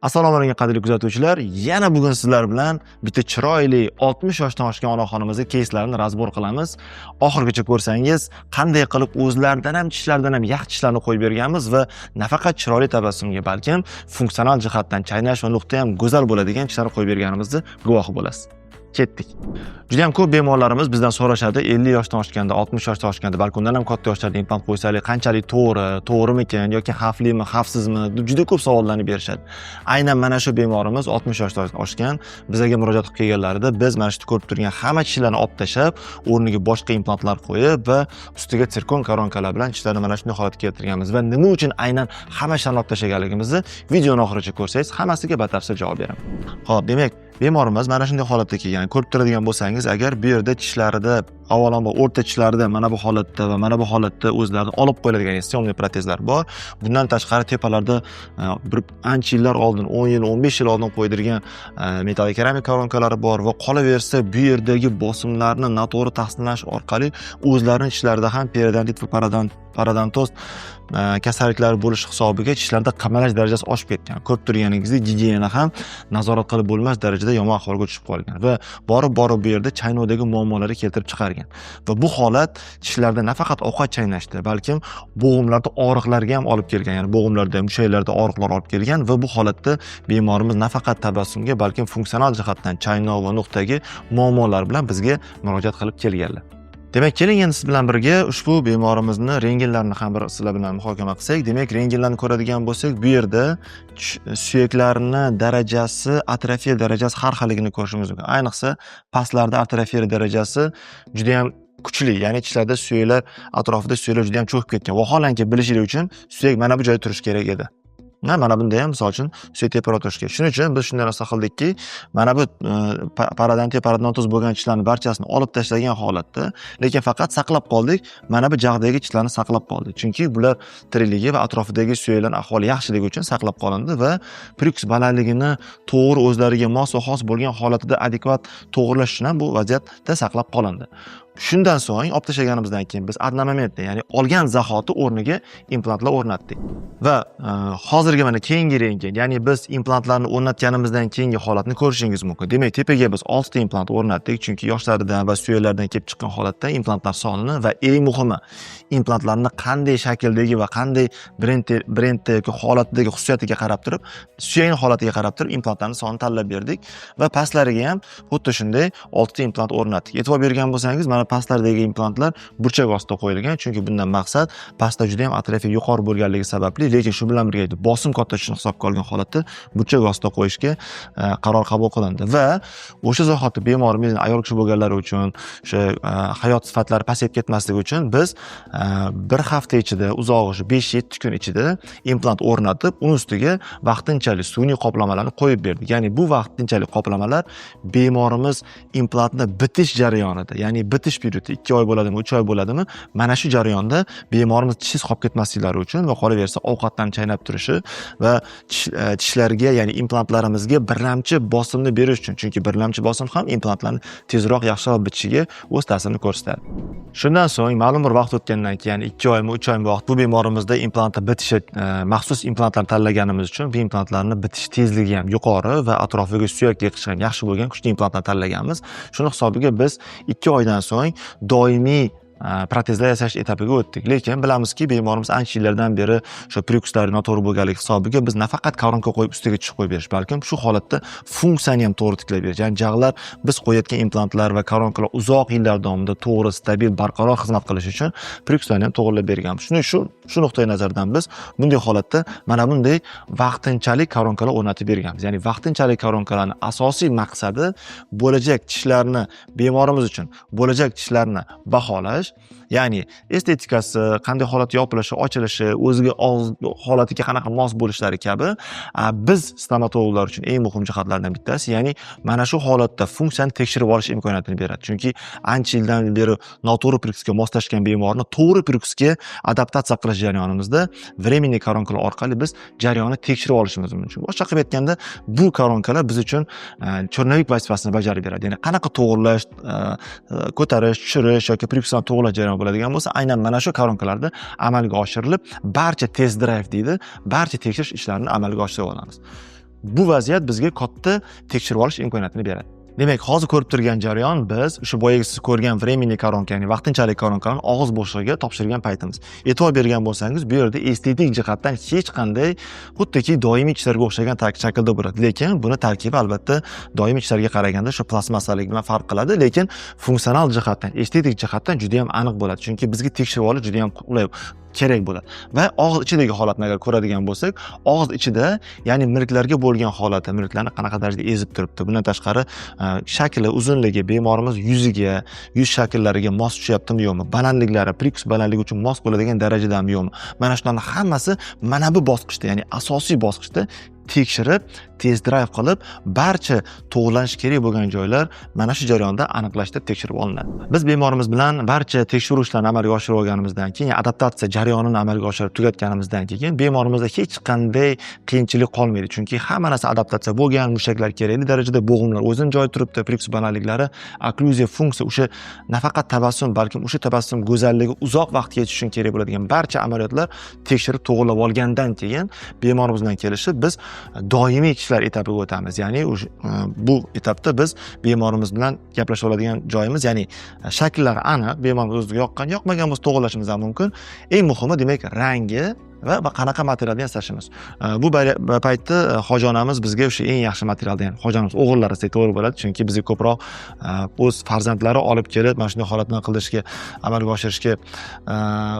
Assalomu alaykum qadrli kuzatuvchilar. Yana bugun sizlar bilan bitta chiroyli 60 yoshdan oshgan onaxonimizga кейslarini razbor qilamiz. Oxirgacha ko'rsangiz, qanday qilib o'zlaridan ham tishlaridan ham yaxshi tishlarni qo'yib berganmiz va nafaqat chiroyli tabassumga, balkim funksional jihatdan chaynash va nuqta ham go'zal bo'ladigan tishlarni qo'yib berganimizni guvohi bo'lasiz. Ketdik. Juda ham ko'p bemorlarimiz bizdan so'rashadi, 50 yoshdan oshganda, 60 yoshdan oshganda, balki undan ham katta yoshlarda implant qo'ysalik qanchalik to'g'rimikan yoki xavflimi, xavfsizmi? Juda ko'p savollarni berishadi. Aynan mana shu bemorimiz 60 yoshdan oshgan, bizga murojaat qilib kelganlarida biz mana shu ko'rib turgan hamma tishlarni olib tashlab, o'rniga boshqa implantlar qo'yib va ustiga sirkon koronkalar bilan tishlarni mana shunday holatga keltirganmiz va nima uchun aynan hamma ishlarni olib tashlaganligimizni videoni oxirigacha ko'rsangiz, hammasiga batafsil javob beraman. Xo'p, demak, bemorimiz mana shunday holatda kelgan. Ko'rib turadigan bo'lsangiz, agar bu yerda tishlarida, avvalambor o'rta tishlarida mana bu holatda va mana bu holatda o'zlarini olib qo'yiladigan syomniy protezlar bor. Bundan tashqari tepalarda bir ancha yillar oldin, 10 yil, 15 yil oldin qo'ydirgan metall keramik koronkalari bor va qolaversa bu yerdagi bosimlarni noto'g'ri taqsimlash orqali o'zlarining tishlarida ham periodontit va parodontoz kasalliklari bo'lish hisobiga tishlarda qamalash darajasi oshib ketgan. Ko'rib turganingizdek, gigiyena ham nazorat qilib bo'lmas darajada yomon ahvolga tushib qolgan va borib bu yerda chaynodagi muammolarni keltirib chiqargan. Va bu holat tishlarda nafaqat ovqat chaynashda, balkim bo'g'imlarda og'riqlarga ham olib kelgan. Ya'ni bo'g'imlarda, mushaklarda og'riqlar olib kelgan va bu holatda bemorimiz nafaqat tabassumga, balkim funksional jihatdan chaynoq va nuqtagi muammolar bilan bizga murojaat qilib kelganlar. Demak, keling endi siz bilan birga ushbu bemorimizni rentgenlarini ham bir sizlar bilan muhokama qilsak. Demak, rentgenlarni ko'radigan bo'lsak, bu yerda suyaklarning darajasi, atrofiya darajasi har xilligini ko'rishimiz mumkin. Ayniqsa, pastlarda atrofiya darajasi juda ham kuchli, ya'ni tishlarda suyaklar atrofida suyaklar juda ham cho'kib ketgan. Vaholanki bilishingiz uchun suyak mana bu joyda turishi kerak edi. Mana bunda ham misol uchun suyak teparoq turishi kerak. Shuning uchun biz shunday narsa qildikki, mana bu parodontit, parodontoz bo'lgan tishlarning barchasini olib tashlagan holatda, lekin faqat saqlab qoldik. Mana bu jag'dagi tishlarni saqlab qoldik. Chunki bular tirikligi va atrofidagi suyaklar ahvoli yaxshiligi uchun saqlab qolindi va priks balandligini to'g'ri o'zlariga mos va xos bo'lgan holatida adekvat to'g'rilash uchun ham bu vaziyatda saqlab qolindi. Shundan so'ng olib tashlaganimizdan keyin biz одна momentda, ya'ni olgan zahoti o'rniga implantlar o'rnatdik. Va hozirgi mana keyingi rentgen, ya'ni biz implantlarni o'rnatganimizdan keyingi holatni ko'rishingiz mumkin. Demak, tepaga biz 6 ta implant o'rnatdik, chunki yoshlardan va suyaklardan kelib chiqqan holatda implantlar sonini va eng muhimi, implantlarni qanday shakldagi va qanday brendda yoki holatdagi xususiyatiga qarab turib, suyakning holatiga qarab turib implantlarning sonini tanlab berdik va pastlariga ham xuddi shunday 6 ta implant o'rnatdik. E'tibor bergan bo'lsangiz, mana pastlardagi implantlar burchak ostida qo'yilgan, chunki bundan maqsad pastda juda ham atrofiya yuqori bo'lganligi sababli, lekin shu bilan birga bosim katta tushishni hisobga olgan holatda burchak ostida qo'yishga qaror qabul qilindi va o'sha zahoti bemorimiz ayol kishi bo'lganlari uchun, o'sha hayot sifatlari pasayib ketmasligi uchun biz bir hafta ichida, uzog'i 5-7 kun ichida implant o'rnatib, uni ustiga vaqtinchalik sun'iy qoplamalarni qo'yib berdik. Ya'ni bu vaqtinchalik qoplamalar bemorimiz implantni bitish jarayonida, ya'ni bitish periodi 2 oy bo'ladimi, 3 oy bo'ladimi, mana shu jarayonda bemorimiz tishsiz qolib ketmasliklari uchun va qolaversa ovqatlarni chaynab turishi va tishlarga, ya'ni implantlarimizga birlamchi bosimni berish uchun, chunki birlamchi bosim ham implantlarni tezroq yaxshiroq bitishiga o'z ta'sirini ko'rsatadi. Shundan so'ng ma'lum bir vaqt o'tgandan keyin, ya'ni 2 oymi, 3 oymi vaqt bu bemorimizda implantlar bitishi, maxsus implantlar tanlaganimiz uchun bu implantlarni bitish tezligi ham yuqori va atrofiga suyak yiqishi ham yaxshi bo'lgan kuchli implantlar tanlaganmiz. Shuni hisobiga biz 2 oydan so'ng doimiy protezlar yasash etapiga o'tdik. Lekin bilamizki, bemorimiz ancha yillardan beri shu prikuslar noto'g'ri bo'lganligi hisobiga biz nafaqat koronka qo'yib ustiga tish qo'yib berish, balkim shu holatda funksiyani ham to'g'ri tiklab berish. Ya'ni jag'lar biz qo'yayotgan implantlar va koronkalar uzoq yillar davomida to'g'ri, stabil, barqaror xizmat qilishi uchun prikuslarni ham to'g'rilab berganmiz. Shu nuqtai nazardan biz bunday holatda mana bunday vaqtinchalik koronkalar o'rnatib berganmiz. Ya'ni vaqtinchalik koronkalarning asosiy maqsadi bo'lajak tishlarni, bemorimiz uchun bo'lajak tishlarni baholash, ya'ni estetikasi, qanday holatda yopilishi, ochilishi, o'ziga holatiga qanaqa mos bo'lishlari kabi biz stomatologlar uchun eng muhim jihatlardan bittasi, ya'ni mana shu holatda funksiyani tekshirib olish imkoniyatini beradi. Chunki ancha yildan beri noto'g'ri prikusga moslashgan bemorni to'g'ri prikusga adaptatsiya qilish jarayonimizda временный koronkalar orqali biz jarayonni tekshirib olishimiz mumkin. Boshqa qilib aytganda, bu koronkalar biz uchun cho'rnavik vazifasini bajarib beradi. Ya'ni qanaqa to'g'irlash, ko'tarish, tushirish yoki prikusni to'g'irlash jarayoni bo'ladigan bo'lsa, aynan mana shu koronkalarda amalga oshirilib, barcha test drive deydi, barcha tekshirish ishlarini amalga oshirib olamiz. Bu vaziyat bizga katta tekshirib olish imkoniyatini beradi. Demak, hozir ko'rib turgan jarayon biz o'sha boyagi siz ko'rgan временный koronka, ya'ni vaqtinchalik koronkani og'iz bo'shlig'iga topshirgan paytimiz. E'tibor bergan bo'lsangiz, bu yerda estetik jihatdan hech qanday xuddiki doimiy ishlarga o'xshagan shaklda bo'ladi. Lekin buni tarkibi albatta doimiy ishlarga qaraganda shu plastmassalik bilan farq qiladi, lekin funksional jihatdan, estetik jihatdan juda ham aniq bo'ladi. Chunki bizga tekshirib olish juda ham qulay kerak bo'ladi. Va og'iz ichidagi holatni agar ko'radigan bo'lsak, og'iz ichida, ya'ni milklarga bo'lgan holati, milklarni qanaqa darajada ezib turibdi. Bundan tashqari shakli, uzunligi, bemorimiz yuziga, yuz shakllariga mos tushyaptimi yo'qmi, balandliklari, prikus balandligi uchun mos bo'ladigan darajadami yo'qmi. Mana shularning hammasi mana bu bosqichda, ya'ni asosiy bosqichda tekshirib, test drive qilib, barcha to'g'rilanish kerak bo'lgan joylar mana shu jarayonda aniqlashda tekshirib olinadi. Biz bemorimiz bilan barcha tekshiruv ishlarini amalga oshirib olganimizdan keyin, adaptatsiya jarayonini amalga oshirib tugatganimizdan keyin bemorimizda hech qanday qiyinchilik qolmaydi. Chunki hamma narsa adaptatsiya bo'lgan, mushaklar kerakli darajada, bo'g'imlar o'zini joyida turibdi, prikus balandliklari, okklyuziya funksiya, o'sha nafaqat tabassum, balkim o'sha tabassum go'zalligi uzoq vaqtga yetish uchun kerak bo'ladigan barcha amaliyotlar tekshirib to'g'rilab olgandan keyin bemorimiz bilan kelishib biz doimiy ishlar etapiga o'tamiz. Ya'ni bu etapda biz bemorimiz bilan gaplashib oladigan joyimiz, ya'ni shakllari aniq, bemorimiz o'ziga yoqqan, yoqmagan bo'lsa to'g'rilashimiz ham mumkin. Eng muhimi demak rangi va qanaqa materialdan yasashimiz. Bu paytda hojonamiz bizga o'sha eng yaxshi materialdan, ya'ni hojonamiz o'g'illari desak to'g'ri bo'ladi, chunki bizga ko'proq o'z farzandlari olib kelib mana shunday holatni qilishga, amalga oshirishga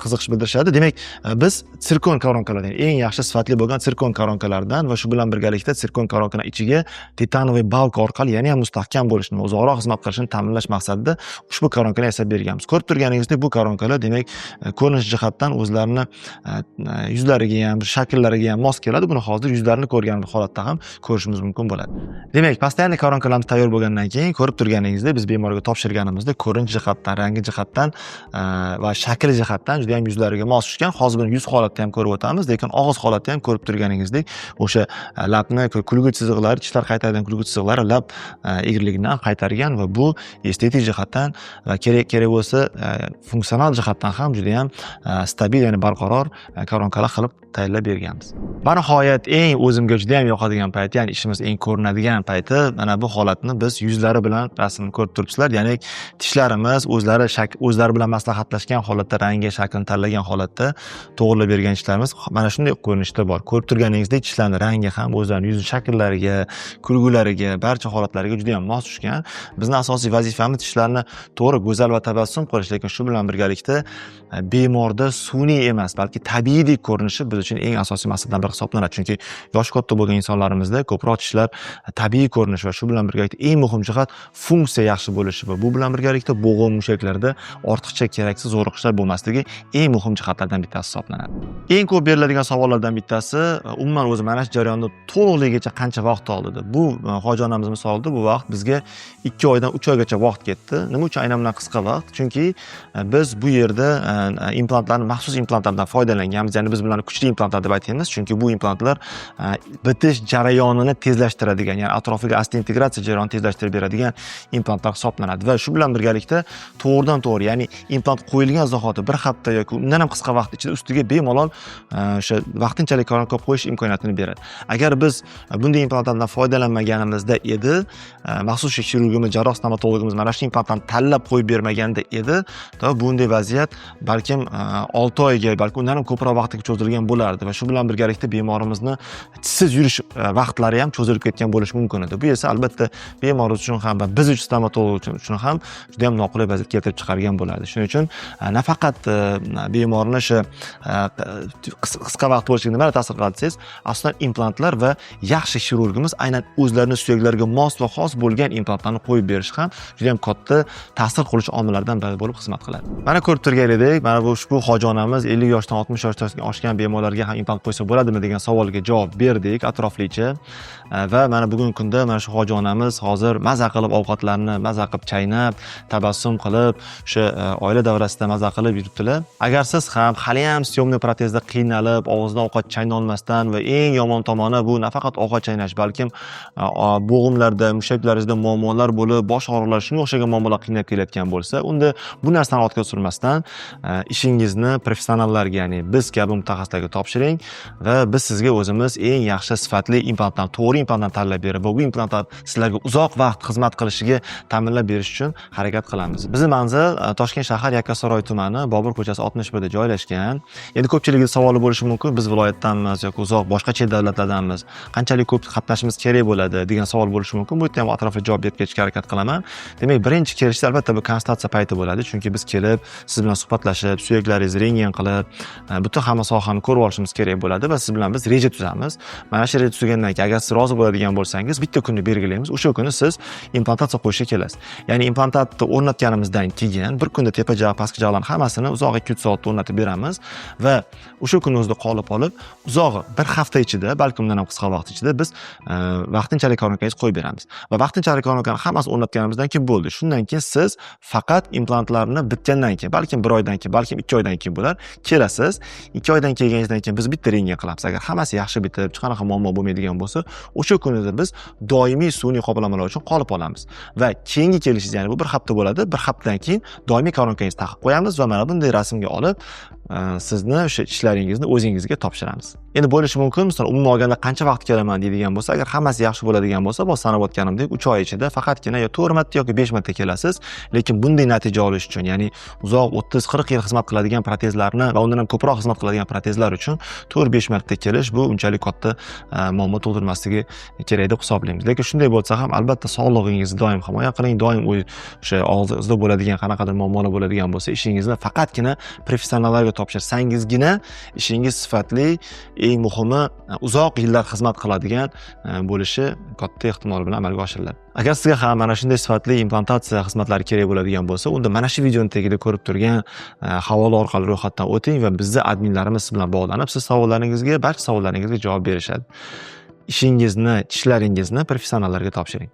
qiziqish bildirishadi. Demak, biz sirkon koronkalardan, eng yaxshi sifatli bo'lgan sirkon koronkalardan va shu bilan birgalikda sirkon koronkaning ichiga titanoviy balka orqali yana ham mustahkam bo'lishini, uzoqroq xizmat qilishini ta'minlash maqsadida ushbu koronkani yasab berganmiz. Ko'rib turganingizdek, bu koronkalar demak ko'rinish jihatdan o'zlarini yuzlariga ham, shakllariga ham mos keladi. Buni hozir yuzlarini ko'rgan holatda ham ko'rishimiz mumkin bo'ladi. Demak, postoyanniy koronkalarimiz tayyor bo'lgandan keyin ko'rib turganingizdek, biz bemorga topshirganimizda ko'rinish jihatdan, rangi jihatdan va shakli jihatdan juda ham yuzlariga mos tushgan. Hozir buni yuz holatda ham ko'rib o'tamiz, lekin og'iz holatda ham ko'rib turganingizdek, o'sha labni kulgich chiziqlari, tishlar qaytargan kulgich chiziqlari lab egriligini qaytargan va bu estetik jihatdan va kerak bo'lsa funksional jihatdan ham juda ham stabil, ya'ni barqaror koronkalar qilib tayyorlab berganmiz. Va nihoyat eng o'zimga juda ham yoqadigan payti, ya'ni ishimiz eng ko'rinadigan payti, mana bu holatni biz yuzlari bilan rasmini ko'rib turibsizlar. Ya'ni tishlarimiz o'zlari bilan maslahatlashgan holatda, rangi, shaklini tanlagan holatda to'g'rilab bergan ishlarimiz mana shunday ko'rinishda bor. Ko'rib turganingizdek, tishlarning rangi ham o'zlarining yuz shakllariga, kulgulariga, barcha holatlariga juda ham mos tushgan. Bizning asosiy vazifamiz tishlarni to'g'ri, go'zal va tabassum qilish, lekin shu bilan birgalikda bemorda sun'iy emas, balki tabiiydek ko'rinishi biz uchun eng asosiy maqsadlardan biri hisoblanadi. Chunki yoshi katta bo'lgan insonlarimizda ko'proq tishlar tabiiy ko'rinish va shu bilan birgalikda eng muhim jihat funksiya yaxshi bo'lishi va bu bilan birgalikda bo'g'im, mushaklarda ortiqcha keraksiz zo'riqishlar bo'lmasligi eng muhim jihatlardan bittasi hisoblanadi. Eng ko'p beriladigan savollardan bittasi, umuman o'zi mana shu jarayonda to'liqligicha qancha vaqt oldi deb. Bu hojonamiz misolida bu vaqt bizga 2 oydan 3 oygacha vaqt ketdi. Nima uchun aynan bunday qisqa vaqt? Chunki biz bu yerda implantlarni, maxsus implantlardan foydalanganmiz. Ya'ni biz bularni kuchli implantlar deb aytamiz, chunki bu implantlar bitish jarayonini tezlashtiradigan, ya'ni atrofiga osteointegratsiya jarayonini tezlashtirib beradigan implantlar hisoblanadi va shu bilan birgalikda to'g'ridan-to'g'ri, ya'ni implant qo'yilgan zahoti bir hafta yoki undan ham qisqa vaqt ichida ustiga bemalol o'sha vaqtinchalik koronka qo'yish imkoniyatini beradi. Agar biz bunday implantlardan foydalanmaganimizda edi, maxsus chirurgimiz, jarroh stomatologimiz mana shu implantlarni tanlab qo'yib bermaganda edi, bunday vaziyat balkim 6 oyga, balki undan ham ko'proq vaqtga cho'zilgan bo'lardi va shu bilan birgalikda bemorimizni tishsiz yurish vaqtlari ham cho'zilib ketgan bo'lishi mumkin edi. Bu esa albatta bemorimiz uchun ham va biz uchun, stomatolog uchun ham juda ham noqulay vaziyat keltirib chiqargan bo'lardi. Shuning uchun nafaqat bemorni shu qisqa vaqt bo'lishiga nima ta'sir qiladi desangiz, aslida implantlar va yaxshi chirurgimiz aynan o'zlarining suyaklariga mos va xos bo'lgan implantlarni qo'yib berish ham juda ham katta ta'sir qiluvchi omillardan biri bo'lib xizmat qiladi. Mana ko'rib turganingdek, mana bu ushbu hojonamiz 50 yoshdan 60 yoshga oshgan bemorlarga ham implant qo'ysa bo'ladimi degan savolga javob berdik atroflicha. Va mana bugungi kunda mana shu hojonamiz hozir maza qilib ovqatlarni maza qilib chaynab, tabassum qilib, o'sha oila davrasida maza qilib yuribdilar. Agar siz ham hali ham syomniy protezda qiynalib, og'izdan ovqat chaynolmasdan va eng yomon tomoni bu nafaqat ovqat chaynash, balkim bo'g'imlarda, mushaklaringizda muammolar bo'lib, bosh og'riqlar, shunga o'xshagan muammolar qiynab kelayotgan bo'lsa, unda bu narsani ortga surmasdan ishingizni professionallarga, ya'ni biz kabi mas'ul mutaxassislarga topshiring va biz sizga o'zimiz eng yaxshi sifatli implantlarni, to'g'ri implantlarni tanlab berib, bu implantlar sizlarga uzoq vaqt xizmat qilishiga ta'minlab berish uchun harakat qilamiz. Bizning manzil Toshkent shahar Yakkasaroy tumani, Bobur ko'chasi 61 da joylashgan. Endi ko'pchilikning savoli bo'lishi mumkin, biz viloyatdanmiz yoki uzoq boshqa chet davlatlardanmiz, qanchalik ko'p qatnashimiz kerak bo'ladi degan savol bo'lishi mumkin. Bu yerda ham atrofli javob berib ketishga harakat qilaman. Demak, birinchi kelishda albatta bu konsultatsiya payti bo'ladi, chunki biz kelib, siz bilan suhbatlashib, suyaklaringizni rentgen qilib, butun hamma sohani ko'rib olishimiz kerak bo'ladi va siz bilan biz reja tuzamiz. Mana shu reja tuzgandan keyin agar siz rozi bo'ladigan bo'lsangiz, bitta kunni belgilaymiz. O'sha kuni siz implantatsiya qo'yishga kelasiz. Ya'ni implantantni o'rnatganimizdan keyin bir kunda tepa jag, pastki jag'larni hammasini uzoq 2-3 soatda o'rnatib beramiz va o'sha kun o'zida qolib olib, uzog'i bir hafta ichida, balki undan ham qisqa vaqt ichida biz vaqtinchalik koronkangizni qo'yib beramiz. Va vaqtinchalik koronkani hammasini o'rnatganimizdan keyin bo'ldi. Shundan keyin siz faqat implantlarni bitgandan keyin, balkim 1 oydan keyin, balkim 2 oydan keyin bo'lar, kelasiz. 2 oydan kelganingizdan keyin biz bitta rentgen qilamiz. Agar hammasi yaxshi bitib, hech qanaqa muammo bo'lmaydigan bo'lsa, o'sha kunida biz doimiy sun'iy qoplamalar uchun qolib olamiz. Va keyingi kelishingiz, ya'ni bu 1 hafta bo'ladi. 1 haftadan keyin doimiy koronkangizni taqib qo'yamiz va mana bunday rasmga olib, sizni o'sha ishlaringizni o'zingizga topshiramiz. Endi bo'lishi mumkin, masalan, umuman olganda qancha vaqt kelaman deydigan bo'lsa, agar hammasi yaxshi bo'ladigan bo'lsa, bu sanab o'tganimdek 3 oy ichida faqatgina yo 4 marta yoki 5 marta kelasiz. Lekin bunday natija olish uchun, ya'ni uzoq 30-40 yil xizmat qiladigan protezlarni va undan ham ko'proq xizmat qiladigan protezlar uchun 4-5 marta kelish bu unchalik katta muammo tug'dirmasligi kerak deb hisoblaymiz. Lekin shunday bo'lsa ham albatta sog'lig'ingizni doim himoya qiling, doim o'sha og'zingizda bo'ladigan qanaqadir muammolar bo'ladigan bo'lsa, ishingizni faqatgina professionallarga topshirsangizgina ishingiz sifatli, eng muhimi uzoq yillar xizmat qiladigan bo'lishi katta ehtimol bilan amalga oshiriladi. Agar sizga ham mana shunday sifatli implantatsiya xizmatlari kerak bo'ladigan bo'lsa, unda mana shu videoning tagida ko'rib turgan havola orqali ro'yxatdan o'ting va bizning adminlarimiz siz bilan bog'lanib, siz savollaringizga, barcha savollaringizga javob berishadi. Ishingizni, tishlaringizni professionallarga topshiring.